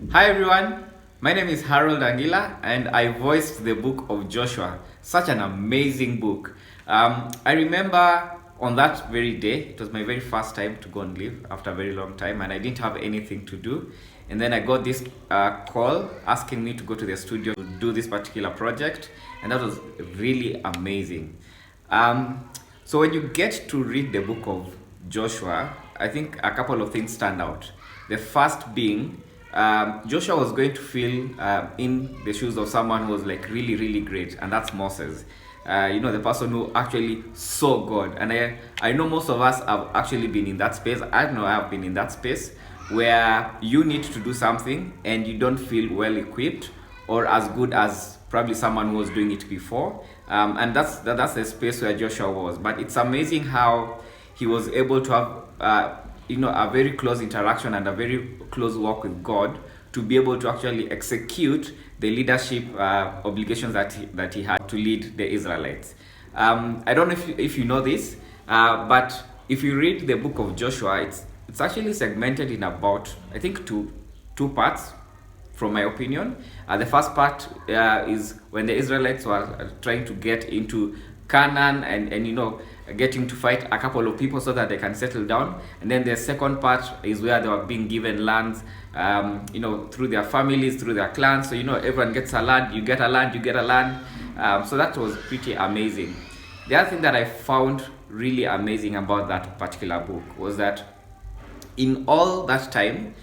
Hi everyone, my name is Harold Angila and I voiced the book of Joshua. Such an amazing book. I remember on that very day, it was my very first time to go on leave after a very long time, and I didn't have anything to do. And then I got this call asking me to go to the studio to do this particular project, and that was really amazing. So when you get to read the book of Joshua, I think a couple of things stand out. The first being, Joshua was going to fill in the shoes of someone who was like really, really great, and that's Moses. The person who actually saw God. And I know most of us have actually been in that space. I know I have been in that space where you need to do something and you don't feel well equipped or as good as probably someone who was doing it before. And that's the space where Joshua was. But it's amazing how he was able to have a very close interaction and a very close walk with God to be able to actually execute the leadership obligations that he had to lead the Israelites. I don't know if you know this, but if you read the book of Joshua, it's actually segmented in about, I think, two parts, from my opinion. The first part is when the Israelites were trying to get into Canaan and getting to fight a couple of people so that they can settle down. And then the second part is where they were being given lands, through their families, through their clans. So everyone gets a land, you get a land, you get a land. So that was pretty amazing. The other thing that I found really amazing about that particular book was that in all that time,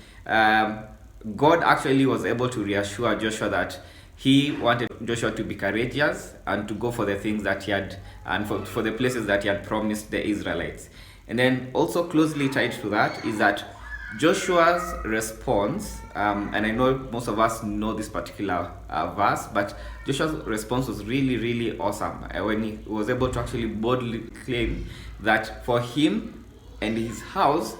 God actually was able to reassure Joshua that he wanted Joshua to be courageous and to go for the things that he had and for the places that he had promised the Israelites. And then also closely tied to that is that Joshua's response, and I know most of us know this particular verse, but Joshua's response was really, really awesome when he was able to actually boldly claim that for him and his house,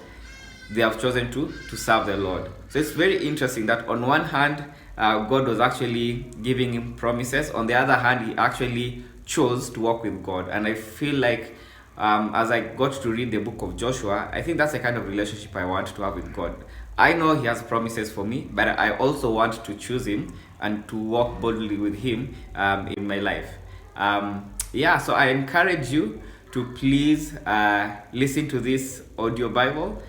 they have chosen to serve the Lord. So it's very interesting that on one hand, God was actually giving him promises. On the other hand, he actually chose to walk with God. And I feel like as I got to read the book of Joshua, I think that's the kind of relationship I want to have with God. I know he has promises for me, but I also want to choose him and to walk boldly with him in my life. So I encourage you to please listen to this audio Bible,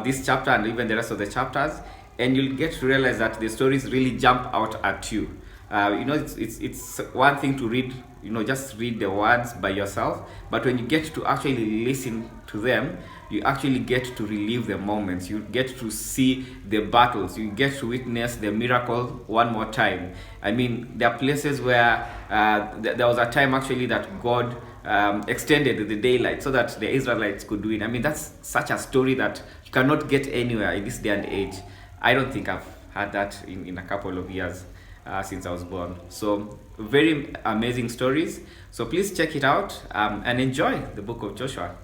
this chapter and even the rest of the chapters, and you'll get to realize that the stories really jump out at you. It's one thing to read, just read the words by yourself, but when you get to actually listen to them, you actually get to relive the moments, you get to see the battles, you get to witness the miracle one more time. I mean, there are places where there was a time actually that God extended the daylight so that the Israelites could win. I mean, that's such a story that you cannot get anywhere in this day and age. I don't think I've had that in a couple of years since I was born. So very amazing stories. So please check it out and enjoy the book of Joshua.